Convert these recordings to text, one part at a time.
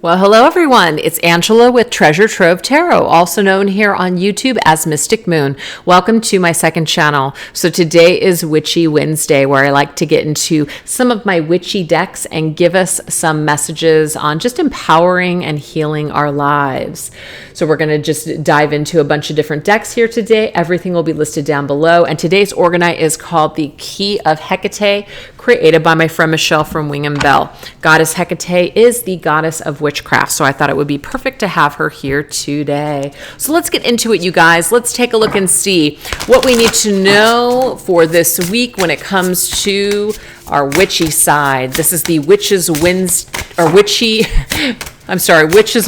Well, hello everyone. It's Angela with Trove Tarot, also known here on YouTube as Mystic Moon. Welcome to my second channel. So today is Witchy Wednesday, where I like to get into some of my witchy decks and give us some messages on just empowering and healing our lives. So we're going to just dive into a bunch of different decks here today. Everything will be listed down below. And today's Orgonite is called the Key of Hecate, created by my friend Michelle from Wing and Bell. Goddess Hecate is the goddess of witchcraft, so I thought it would be perfect to have her here today. So let's get into it, you guys. Let's take a look and see what we need to know for this week when it comes to our witchy side. This is the Witch's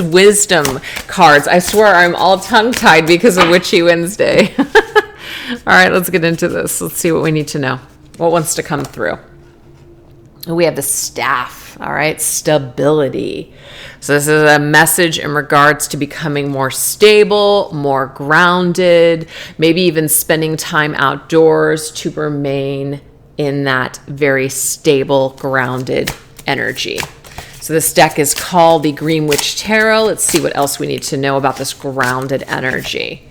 Wisdom cards. I swear I'm all tongue-tied because of Witchy Wednesday. All right, let's get into this. Let's see what we need to know. What wants to come through? We have the Staff, all right, stability. So this is a message in regards to becoming more stable, more grounded, maybe even spending time outdoors to remain in that very stable, grounded energy. So this deck is called the Green Witch Tarot. Let's see what else we need to know about this grounded energy.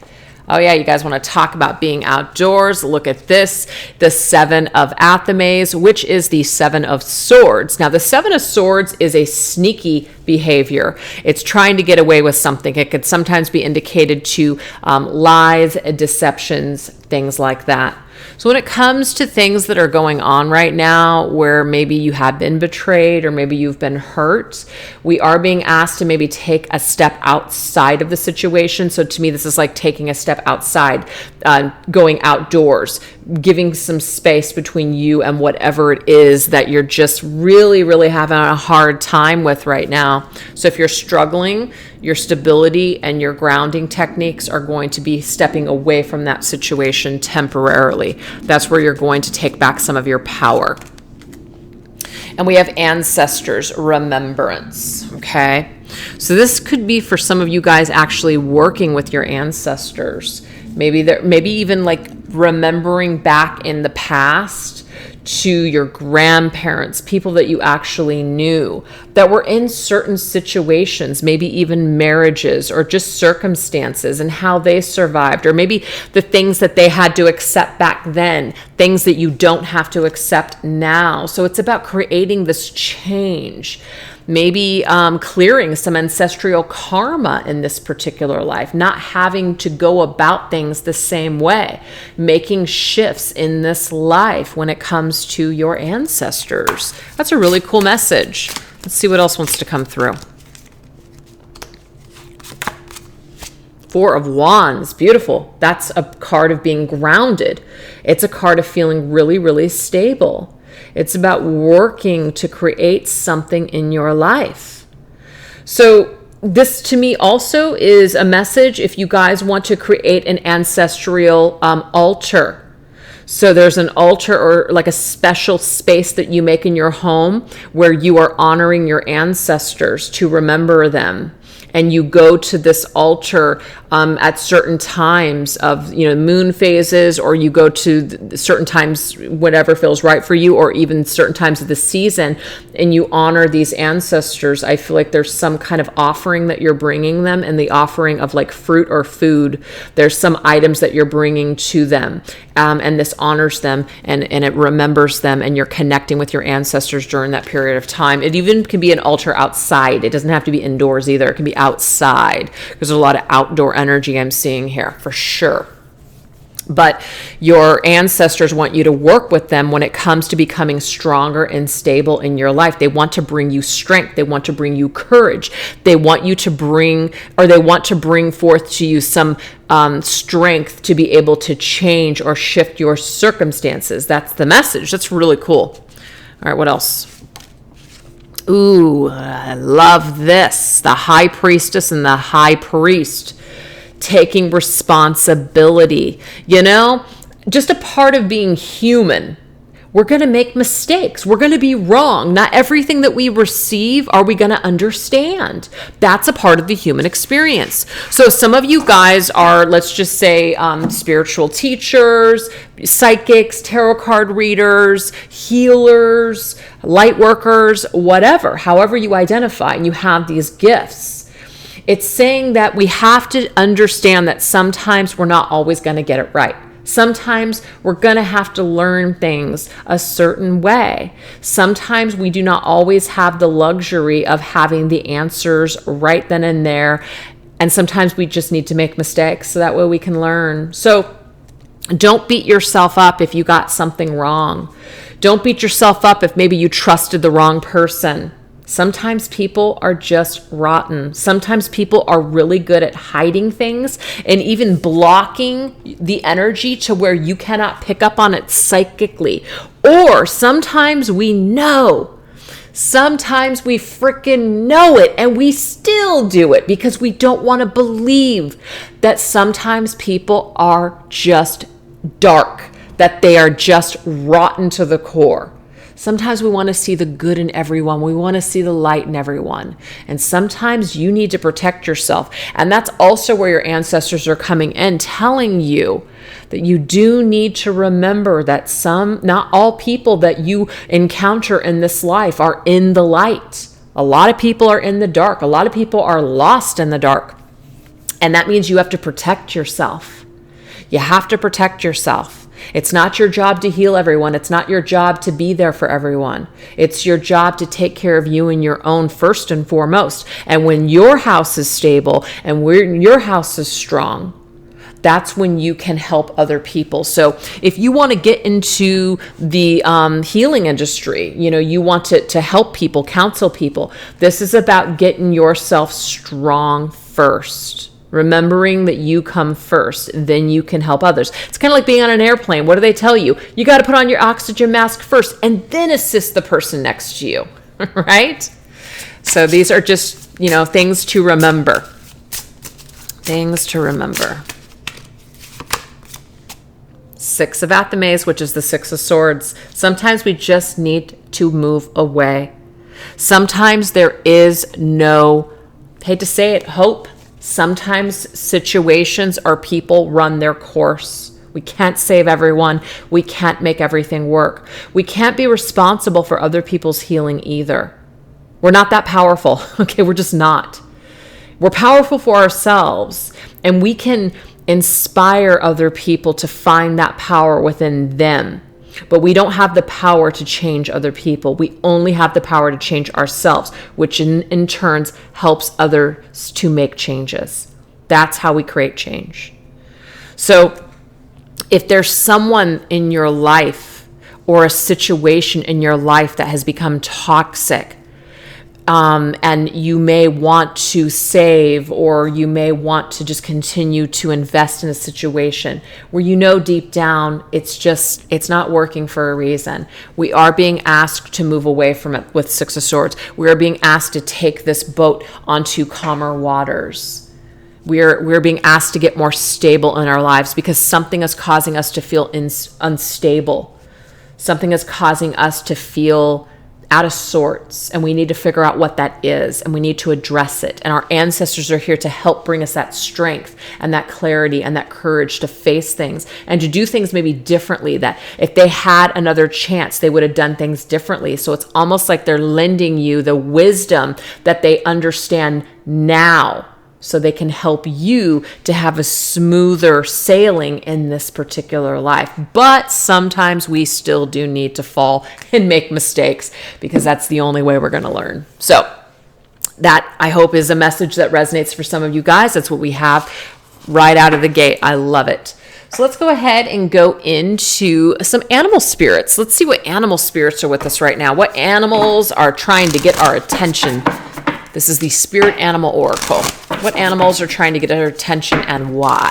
Oh yeah, you guys want to talk about being outdoors? Look at this, the Seven of Athames, which is the Seven of Swords. Now, the Seven of Swords is a sneaky behavior. It's trying to get away with something. It could sometimes be indicated to lies, deceptions, things like that. So when it comes to things that are going on right now where maybe you have been betrayed or maybe you've been hurt, we are being asked to maybe take a step outside of the situation. So to me, this is like taking a step outside, going outdoors, giving some space between you and whatever it is that you're just really, really having a hard time with right now. So if you're struggling, your stability and your grounding techniques are going to be stepping away from that situation temporarily. That's where you're going to take back some of your power. And we have ancestors, remembrance, okay? So this could be for some of you guys actually working with your ancestors. Maybe even like remembering back in the past to your grandparents, people that you actually knew that were in certain situations, maybe even marriages or just circumstances and how they survived, or maybe the things that they had to accept back then, things that you don't have to accept now. So it's about creating this change. Maybe clearing some ancestral karma in this particular life, not having to go about things the same way, making shifts in this life when it comes to your ancestors. That's a really cool message. Let's see what else wants to come through. Four of Wands, beautiful. That's a card of being grounded. It's a card of feeling really, really stable. It's about working to create something in your life. So this to me also is a message if you guys want to create an ancestral altar. So there's an altar or like a special space that you make in your home where you are honoring your ancestors to remember them. And you go to this altar at certain times of, moon phases, or you go to certain times, whatever feels right for you, or even certain times of the season, and you honor these ancestors. I feel like there's some kind of offering that you're bringing them, and the offering of like fruit or food. There's some items that you're bringing to them, and this honors them and it remembers them, and you're connecting with your ancestors during that period of time. It even can be an altar outside. It doesn't have to be indoors either. It can be outside. There's a lot of outdoor energy I'm seeing here for sure. But your ancestors want you to work with them when it comes to becoming stronger and stable in your life. They want to bring you strength. They want to bring you courage. They want you to bring forth to you some strength to be able to change or shift your circumstances. That's the message. That's really cool. All right, what else? Ooh, I love this. The High Priestess and the High Priest taking responsibility. Just a part of being human We're going to make mistakes. We're going to be wrong. Not everything that we receive are we going to understand. That's a part of the human experience. So some of you guys are, let's just say, spiritual teachers, psychics, tarot card readers, healers, light workers, whatever, however you identify, and you have these gifts. It's saying that we have to understand that sometimes we're not always going to get it right. Sometimes we're going to have to learn things a certain way. Sometimes we do not always have the luxury of having the answers right then and there. And sometimes we just need to make mistakes so that way we can learn. So don't beat yourself up if you got something wrong. Don't beat yourself up if maybe you trusted the wrong person. Sometimes people are just rotten. Sometimes people are really good at hiding things and even blocking the energy to where you cannot pick up on it psychically. Or sometimes we know. Sometimes we freaking know it and we still do it because we don't want to believe that sometimes people are just dark, that they are just rotten to the core. Sometimes we want to see the good in everyone. We want to see the light in everyone. And sometimes you need to protect yourself. And that's also where your ancestors are coming in, telling you that you do need to remember that not all people that you encounter in this life are in the light. A lot of people are in the dark. A lot of people are lost in the dark. And that means you have to protect yourself. You have to protect yourself. It's not your job to heal everyone. It's not your job to be there for everyone. It's your job to take care of you and your own first and foremost. And when your house is stable and when your house is strong, that's when you can help other people. So if you want to get into the healing industry, you want to help people, counsel people, this is about getting yourself strong first. Remembering that you come first, then you can help others. It's kind of like being on an airplane. What do they tell you? You got to put on your oxygen mask first and then assist the person next to you, right? So these are just, things to remember. Things to remember. Six of at the maze, which is the Six of Swords. Sometimes we just need to move away. Sometimes there is no, hate to say it, hope. Sometimes situations or people run their course. We can't save everyone. We can't make everything work. We can't be responsible for other people's healing either. We're not that powerful. Okay, we're just not. We're powerful for ourselves, and we can inspire other people to find that power within them. But we don't have the power to change other people. We only have the power to change ourselves, which in turn helps others to make changes. That's how we create change. So if there's someone in your life or a situation in your life that has become toxic, and you may want to save, or you may want to just continue to invest in a situation where deep down it's not working for a reason. We are being asked to move away from it with Six of Swords. We are being asked to take this boat onto calmer waters. We're being asked to get more stable in our lives because something is causing us to feel unstable. Something is causing us to feel out of sorts, and we need to figure out what that is, and we need to address it. And our ancestors are here to help bring us that strength and that clarity and that courage to face things and to do things maybe differently, that if they had another chance, they would have done things differently. So it's almost like they're lending you the wisdom that they understand now, so they can help you to have a smoother sailing in this particular life. But sometimes we still do need to fall and make mistakes, because that's the only way we're going to learn. So that, I hope, is a message that resonates for some of you guys. That's what we have right out of the gate. I love it. So let's go ahead and go into some animal spirits. Let's see what animal spirits are with us right now. What animals are trying to get our attention? This is the Spirit Animal Oracle. What animals are trying to get our attention and why?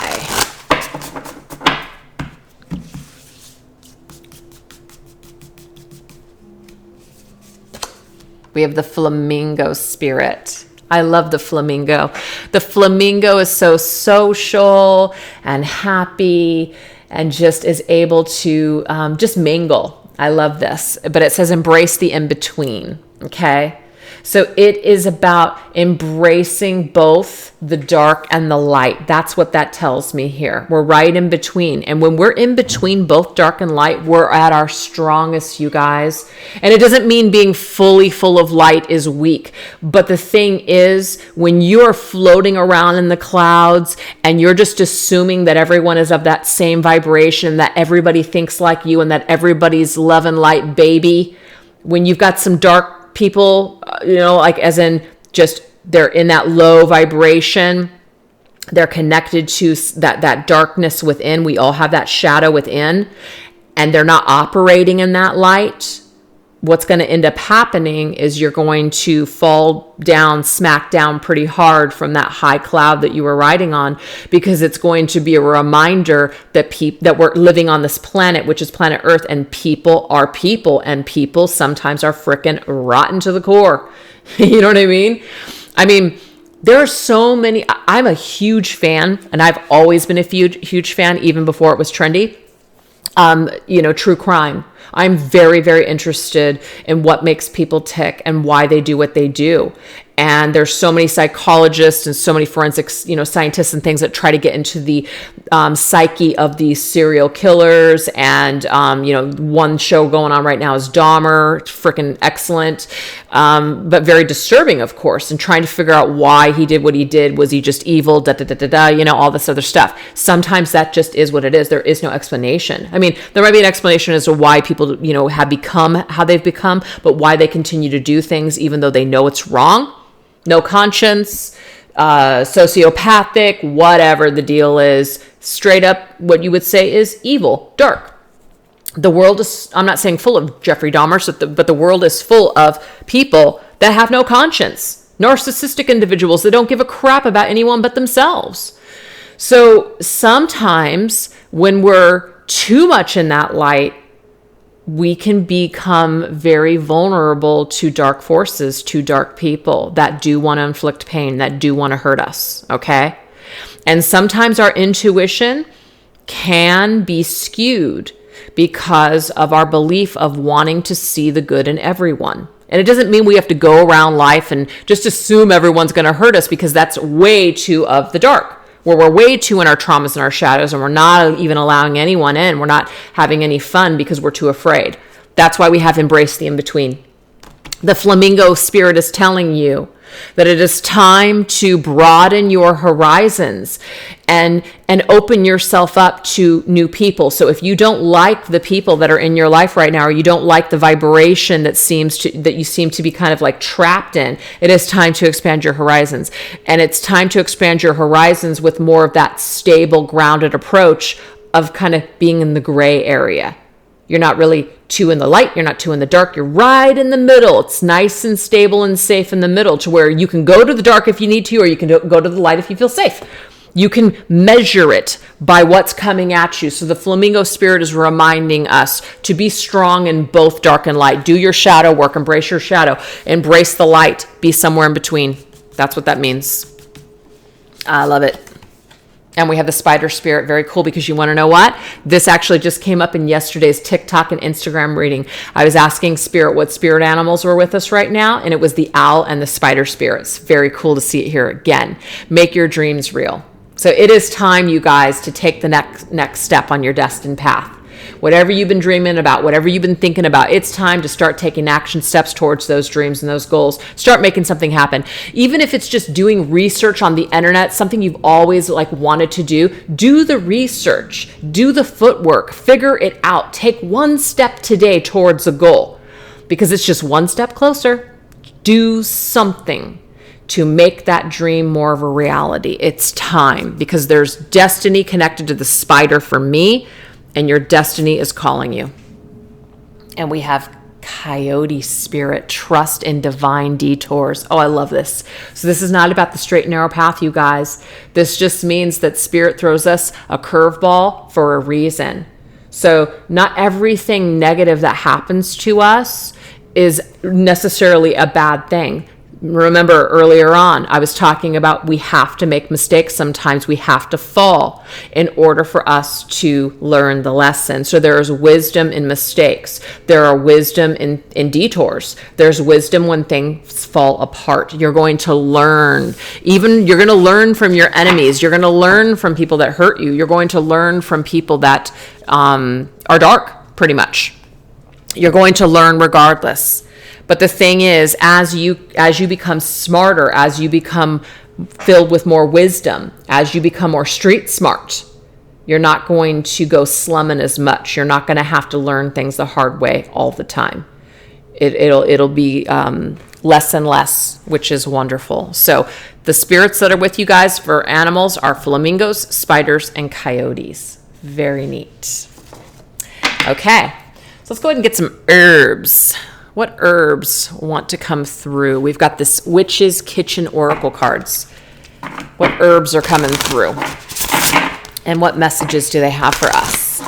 We have the flamingo spirit. I love the flamingo. The flamingo is so social and happy and just is able to just mingle. I love this, but it says embrace the in-between, okay? So it is about embracing both the dark and the light. That's what that tells me here. We're right in between. And when we're in between both dark and light, we're at our strongest, you guys. And it doesn't mean being fully full of light is weak. But the thing is, when you're floating around in the clouds and you're just assuming that everyone is of that same vibration, that everybody thinks like you, and that everybody's love and light baby, when you've got some dark people, like as in just they're in that low vibration, they're connected to that darkness within. We all have that shadow within, and they're not operating in that light. What's going to end up happening is you're going to fall down, smack down pretty hard from that high cloud that you were riding on, because it's going to be a reminder that that we're living on this planet, which is planet Earth, and people are people, and people sometimes are freaking rotten to the core. You know what I mean? I mean, there are so many. I'm a huge fan, and I've always been a huge fan, even before it was trendy. True crime. I'm very, very interested in what makes people tick and why they do what they do. And there's so many psychologists and so many forensics, scientists and things that try to get into the psyche of these serial killers. And, one show going on right now is Dahmer, freaking excellent, but very disturbing, of course, and trying to figure out why he did what he did. Was he just evil? All this other stuff. Sometimes that just is what it is. There is no explanation. I mean, there might be an explanation as to why people, have become how they've become, but why they continue to do things even though they know it's wrong. No conscience, sociopathic, whatever the deal is, straight up what you would say is evil, dark. The world is, I'm not saying full of Jeffrey Dahmer, but the world is full of people that have no conscience, narcissistic individuals that don't give a crap about anyone but themselves. So sometimes when we're too much in that light, we can become very vulnerable to dark forces, to dark people that do want to inflict pain, that do want to hurt us, okay? And sometimes our intuition can be skewed because of our belief of wanting to see the good in everyone. And it doesn't mean we have to go around life and just assume everyone's going to hurt us, because that's way too of the dark, where we're way too in our traumas and our shadows, and we're not even allowing anyone in. We're not having any fun because we're too afraid. That's why we have embraced the in-between. The flamingo spirit is telling you that it is time to broaden your horizons and open yourself up to new people. So if you don't like the people that are in your life right now, or you don't like the vibration that you seem to be kind of like trapped in, it is time to expand your horizons. And it's time to expand your horizons with more of that stable, grounded approach of kind of being in the gray area. You're not really too in the light. You're not too in the dark. You're right in the middle. It's nice and stable and safe in the middle, to where you can go to the dark if you need to, or you can go to the light if you feel safe. You can measure it by what's coming at you. So the flamingo spirit is reminding us to be strong in both dark and light. Do your shadow work. Embrace your shadow. Embrace the light. Be somewhere in between. That's what that means. I love it. And we have the spider spirit. Very cool, because you want to know what? This actually just came up in yesterday's TikTok and Instagram reading. I was asking spirit what spirit animals were with us right now, and it was the owl and the spider spirits. Very cool to see it here again. Make your dreams real. So it is time, you guys, to take the next step on your destined path. Whatever you've been dreaming about, whatever you've been thinking about, it's time to start taking action steps towards those dreams and those goals. Start making something happen. Even if it's just doing research on the internet, something you've always wanted to do the research, do the footwork, figure it out. Take one step today towards a goal, because it's just one step closer. Do something to make that dream more of a reality. It's time, because there's destiny connected to the spider for me. And your destiny is calling you. And we have coyote spirit, trust in divine detours. Oh, I love this. So this is not about the straight and narrow path, you guys. This just means that spirit throws us a curveball for a reason. So not everything negative that happens to us is necessarily a bad thing. Remember earlier on, I was talking about we have to make mistakes. Sometimes we have to fall in order for us to learn the lesson. So there is wisdom in mistakes. There are wisdom in detours. There's wisdom when things fall apart. You're going to learn. Even you're going to learn from your enemies. You're going to learn from people that hurt you. You're going to learn from people that are dark, pretty much. You're going to learn regardless. But the thing is, as you become smarter, as you become filled with more wisdom, as you become more street smart, you're not going to go slumming as much. You're not going to have to learn things the hard way all the time. It'll be less and less, which is wonderful. So the spirits that are with you guys for animals are flamingos, spiders, and coyotes. Very neat. Okay, so let's go ahead and get some herbs. What herbs want to come through? We've got this Witch's Kitchen Oracle cards. What herbs are coming through? And what messages do they have for us?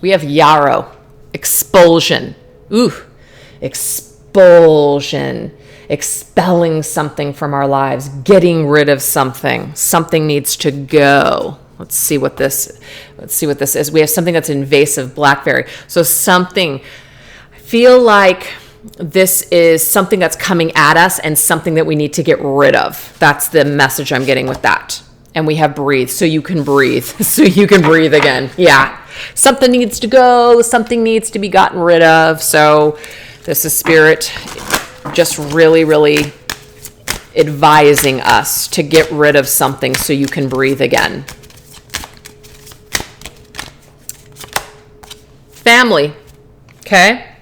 We have yarrow, expulsion. Ooh, expulsion. Expelling something from our lives, getting rid of something. Something needs to go. Let's see what this is. We have something that's invasive, blackberry. So something, I feel like this is something that's coming at us and something that we need to get rid of. That's the message I'm getting with that. And we have breathe, so you can breathe. So you can breathe again. Yeah. Something needs to go. Something needs to be gotten rid of. So this is spirit just really, really advising us to get rid of something so you can breathe again. Family, okay?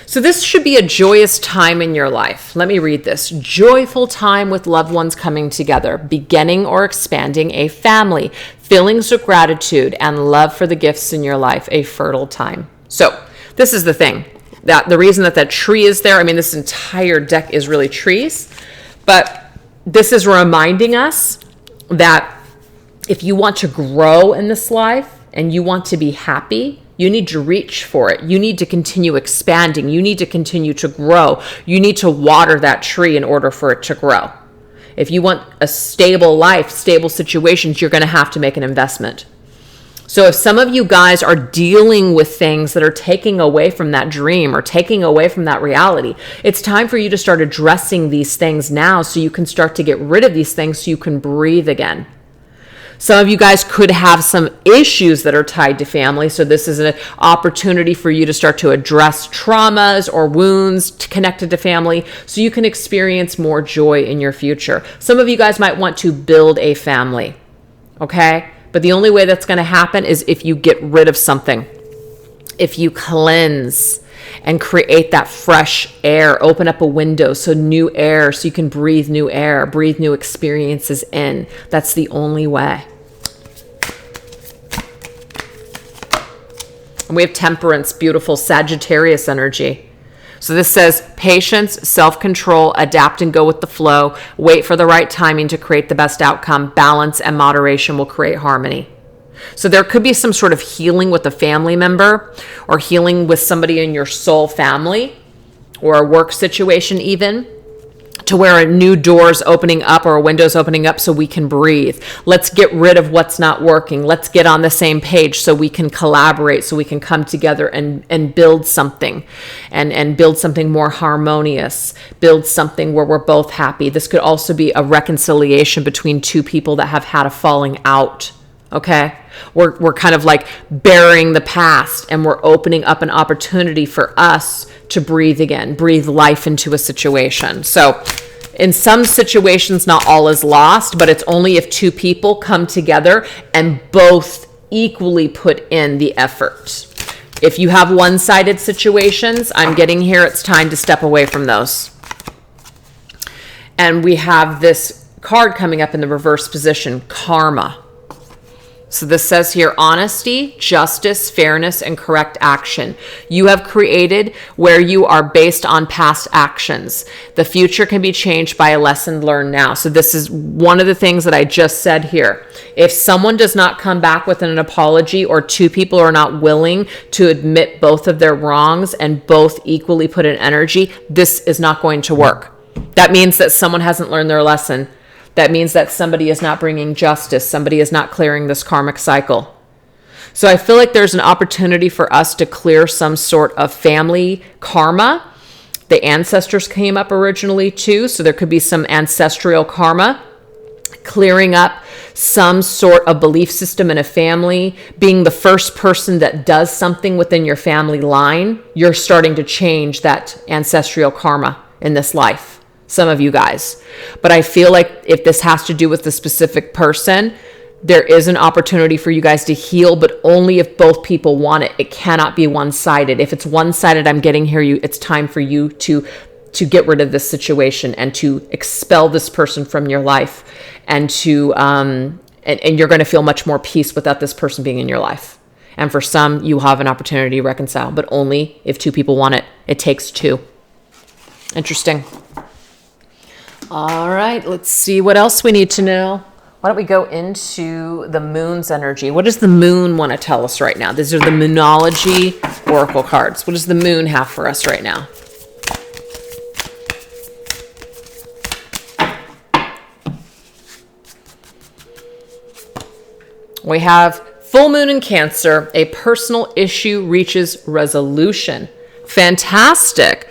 So this should be a joyous time in your life. Let me read this. Joyful time with loved ones coming together, beginning or expanding a family, feelings of gratitude and love for the gifts in your life, a fertile time. So this is the thing. That the reason that tree is there, I mean, this entire deck is really trees, but this is reminding us that if you want to grow in this life and you want to be happy, you need to reach for it. You need to continue expanding. You need to continue to grow. You need to water that tree in order for it to grow. If you want a stable life, stable situations, you're going to have to make an investment. So if some of you guys are dealing with things that are taking away from that dream or taking away from that reality, it's time for you to start addressing these things now so you can start to get rid of these things so you can breathe again. Some of you guys could have some issues that are tied to family. So this is an opportunity for you to start to address traumas or wounds connected to family so you can experience more joy in your future. Some of you guys might want to build a family, okay? But the only way that's going to happen is if you get rid of something. If you cleanse and create that fresh air, open up a window so new air, so you can breathe new air, breathe new experiences in. That's the only way. And we have temperance, beautiful Sagittarius energy. So this says patience, self-control, adapt and go with the flow, wait for the right timing to create the best outcome, balance and moderation will create harmony. So there could be some sort of healing with a family member or healing with somebody in your soul family or a work situation even, to where a new door's opening up or a window's opening up so we can breathe. Let's get rid of what's not working. Let's get on the same page so we can collaborate, so we can come together and build something and build something more harmonious, build something where we're both happy. This could also be a reconciliation between two people that have had a falling out. Okay, we're kind of like burying the past and we're opening up an opportunity for us to breathe again, breathe life into a situation. So in some situations, not all is lost, but it's only if two people come together and both equally put in the effort. If you have one-sided situations, I'm getting here, it's time to step away from those. And we have this card coming up in the reverse position, karma. So this says here, honesty, justice, fairness, and correct action. You have created where you are based on past actions. The future can be changed by a lesson learned now. So this is one of the things that I just said here. If someone does not come back with an apology, or two people are not willing to admit both of their wrongs and both equally put in energy, this is not going to work. That means that someone hasn't learned their lesson. That means that somebody is not bringing justice. Somebody is not clearing this karmic cycle. So I feel like there's an opportunity for us to clear some sort of family karma. The ancestors came up originally too, so there could be some ancestral karma. Clearing up some sort of belief system in a family, being the first person that does something within your family line, you're starting to change that ancestral karma in this life. Some of you guys. But I feel like if this has to do with the specific person, there is an opportunity for you guys to heal, but only if both people want it. It cannot be one-sided. If it's one-sided, I'm getting here, it's time for you to get rid of this situation and to expel this person from your life, and to and you're going to feel much more peace without this person being in your life. And for some, you have an opportunity to reconcile, but only if two people want it. It takes two. Interesting. All right, let's see what else we need to know. Why don't we go into the moon's energy? What does the moon want to tell us right now? These are the Moonology Oracle cards. What does the moon have for us right now? We have full moon in Cancer. A personal issue reaches resolution. Fantastic.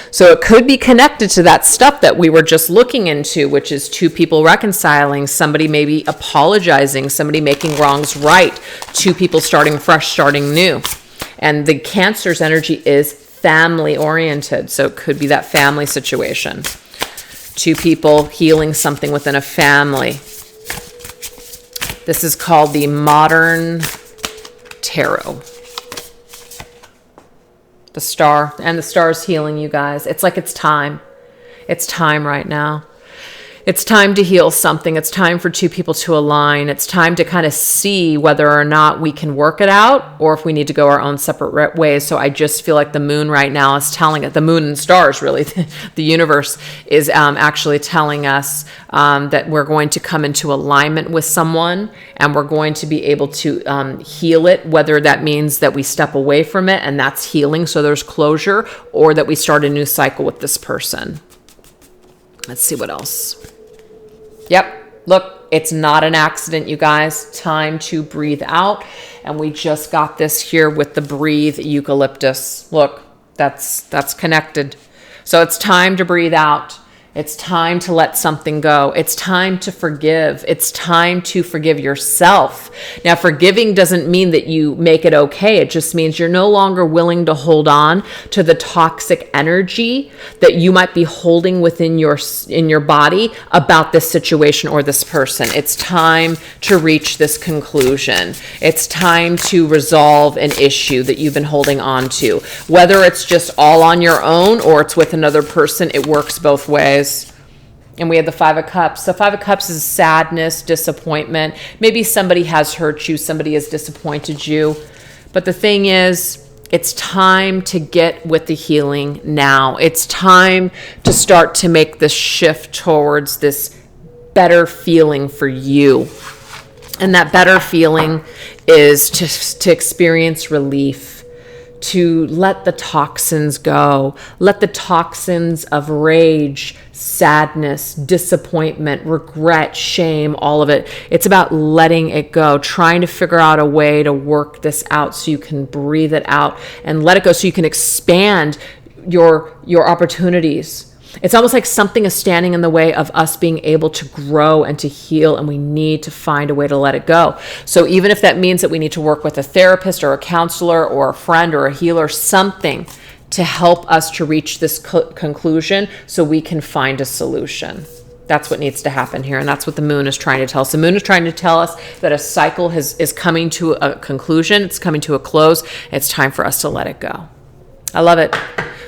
So it could be connected to that stuff that we were just looking into, which is two people reconciling, somebody maybe apologizing, somebody making wrongs right, two people starting fresh, starting new. And the Cancer's energy is family oriented. So it could be that family situation. Two people healing something within a family. This is called the Modern Tarot. The star, and the star is healing you guys. It's like it's time. It's time right now. It's time to heal something. It's time for two people to align. It's time to kind of see whether or not we can work it out, or if we need to go our own separate ways. So I just feel like the moon right now is telling it, the moon and stars really, the universe is actually telling us that we're going to come into alignment with someone, and we're going to be able to heal it, whether that means that we step away from it and that's healing, so there's closure, or that we start a new cycle with this person. Let's see what else. Yep, look, it's not an accident, you guys. Time to breathe out. And we just got this here with the breathe eucalyptus. Look, that's connected. So it's time to breathe out. It's time to let something go. It's time to forgive. It's time to forgive yourself. Now, forgiving doesn't mean that you make it okay. It just means you're no longer willing to hold on to the toxic energy that you might be holding within in your body about this situation or this person. It's time to reach this conclusion. It's time to resolve an issue that you've been holding on to. Whether it's just all on your own or it's with another person, it works both ways. And we have the Five of Cups. The Five of Cups is sadness, disappointment. Maybe somebody has hurt you, somebody has disappointed you. But the thing is, it's time to get with the healing now. It's time to start to make this shift towards this better feeling for you. And that better feeling is to experience relief. To let the toxins go. Let the toxins of rage, sadness, disappointment, regret, shame, all of it. It's about letting it go, trying to figure out a way to work this out so you can breathe it out and let it go so you can expand your opportunities. It's almost like something is standing in the way of us being able to grow and to heal, and we need to find a way to let it go. So even if that means that we need to work with a therapist or a counselor or a friend or a healer, something to help us to reach this conclusion so we can find a solution. That's what needs to happen here, and that's what the moon is trying to tell us. The moon is trying to tell us that a cycle is coming to a conclusion. It's coming to a close. It's time for us to let it go. I love it.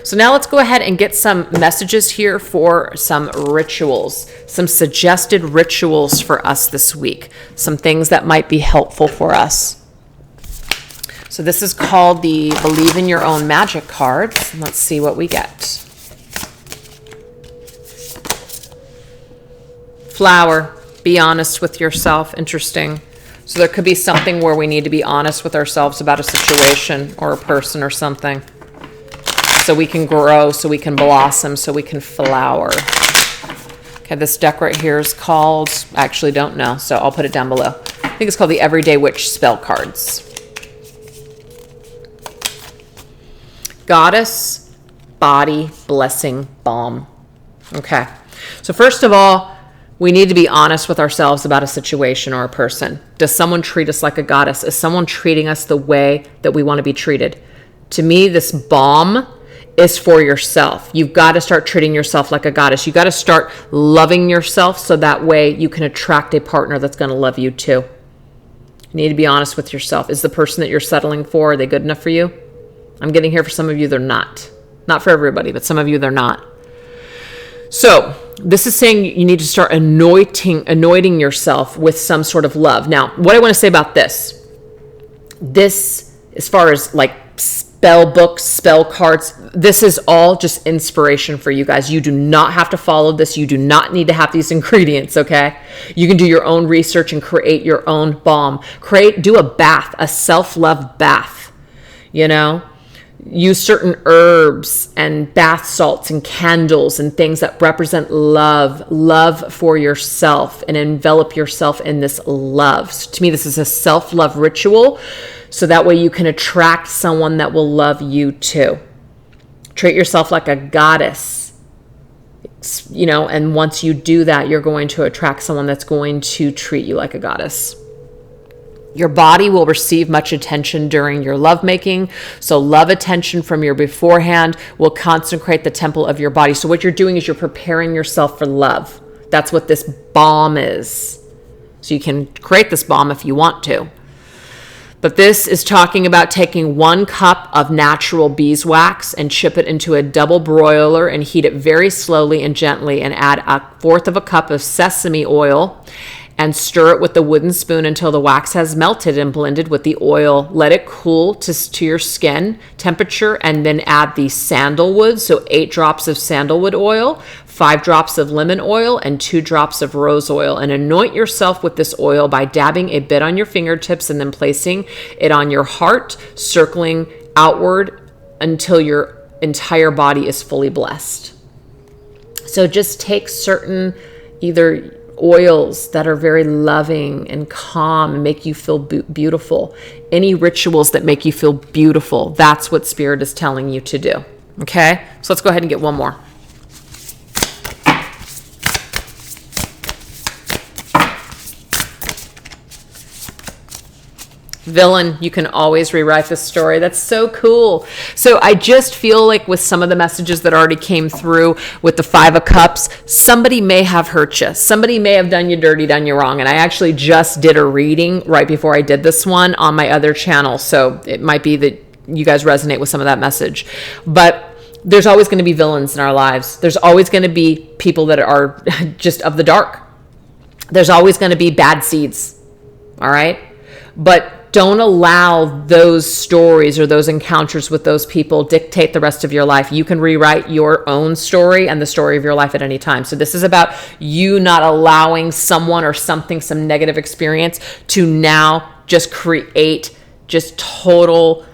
So now let's go ahead and get some messages here for some rituals, some suggested rituals for us this week, some things that might be helpful for us. So this is called the Believe in Your Own Magic cards. Let's see what we get. Flower, be honest with yourself. Interesting. So there could be something where we need to be honest with ourselves about a situation or a person or something. So we can grow, so we can blossom, so we can flower. Okay, this deck right here is called, I actually don't know, so I'll put it down below. I think it's called the Everyday Witch Spell Cards. Goddess, Body, Blessing, Balm. Okay, so first of all, we need to be honest with ourselves about a situation or a person. Does someone treat us like a goddess? Is someone treating us the way that we want to be treated? To me, this balm is for yourself. You've got to start treating yourself like a goddess. You got to start loving yourself so that way you can attract a partner that's going to love you too. You need to be honest with yourself. Is the person that you're settling for, are they good enough for you? I'm getting here for some of you, they're not. Not for everybody, but some of you, they're not. So this is saying you need to start anointing yourself with some sort of love. Now, what I want to say about this, as far as like spell books, spell cards, this is all just inspiration for you guys. You do not have to follow this. You do not need to have these ingredients, okay? You can do your own research and create your own balm. Do a bath, a self-love bath, you know? Use certain herbs and bath salts and candles and things that represent love for yourself, and envelop yourself in this love. So to me, this is a self-love ritual, so that way you can attract someone that will love you too. Treat yourself like a goddess, you know, and once you do that, you're going to attract someone that's going to treat you like a goddess. Your body will receive much attention during your lovemaking. So love attention from your beforehand will consecrate the temple of your body. So what you're doing is you're preparing yourself for love. That's what this balm is. So you can create this balm if you want to. But this is talking about taking 1 cup of natural beeswax and chip it into a double broiler and heat it very slowly and gently, and add 1/4 cup of sesame oil and stir it with the wooden spoon until the wax has melted and blended with the oil. Let it cool to your skin temperature, and then add the sandalwood. So 8 drops of sandalwood oil, 5 drops of lemon oil, and 2 drops of rose oil. And anoint yourself with this oil by dabbing a bit on your fingertips and then placing it on your heart, circling outward until your entire body is fully blessed. So just take certain either oils that are very loving and calm and make you feel beautiful. Any rituals that make you feel beautiful, that's what Spirit is telling you to do. Okay? So let's go ahead and get one more. Villain, you can always rewrite the story. That's so cool. So I just feel like with some of the messages that already came through with the 5 of Cups, somebody may have hurt you. Somebody may have done you dirty, done you wrong. And I actually just did a reading right before I did this one on my other channel. So it might be that you guys resonate with some of that message. But there's always going to be villains in our lives. There's always going to be people that are just of the dark. There's always going to be bad seeds. All right? But don't allow those stories or those encounters with those people dictate the rest of your life. You can rewrite your own story and the story of your life at any time. So this is about you not allowing someone or something, some negative experience, to now just create just total,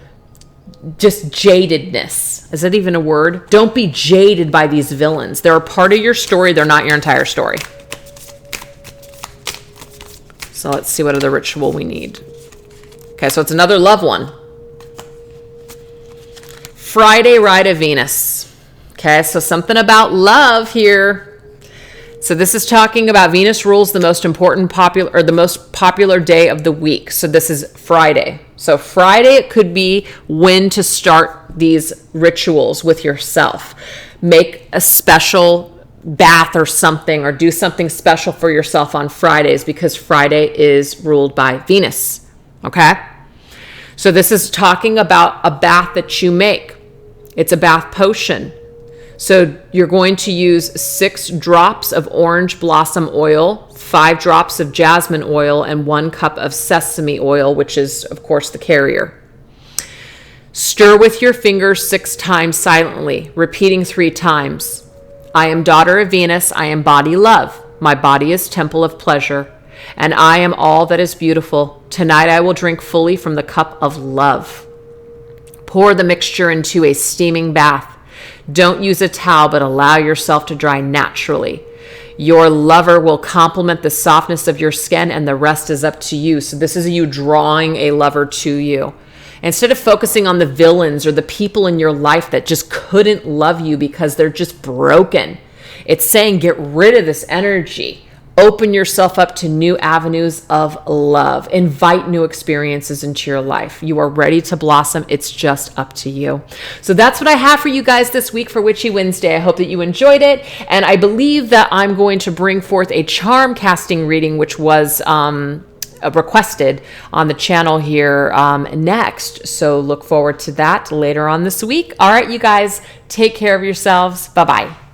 just jadedness. Is that even a word? Don't be jaded by these villains. They're a part of your story. They're not your entire story. So let's see what other ritual we need. Okay, so it's another love one. Friday Ride of Venus. Okay, so something about love here. So this is talking about Venus rules the most popular day of the week. So this is Friday. So Friday, it could be when to start these rituals with yourself. Make a special bath or something, or do something special for yourself on Fridays, because Friday is ruled by Venus. Okay? So this is talking about a bath that you make. It's a bath potion. So you're going to use 6 drops of orange blossom oil, 5 drops of jasmine oil, and 1 cup of sesame oil, which is, of course, the carrier. Stir with your fingers 6 times silently, repeating 3 times. I am daughter of Venus. I embody love. My body is temple of pleasure, and I am all that is beautiful. Tonight I will drink fully from the cup of love. Pour the mixture into a steaming bath. Don't use a towel, but allow yourself to dry naturally. Your lover will complement the softness of your skin, and the rest is up to you. So this is you drawing a lover to you. Instead of focusing on the villains or the people in your life that just couldn't love you because they're just broken, it's saying get rid of this energy. Open yourself up to new avenues of love. Invite new experiences into your life. You are ready to blossom. It's just up to you. So that's what I have for you guys this week for Witchy Wednesday. I hope that you enjoyed it. And I believe that I'm going to bring forth a charm casting reading, which was requested on the channel here next. So look forward to that later on this week. All right, you guys, take care of yourselves. Bye-bye.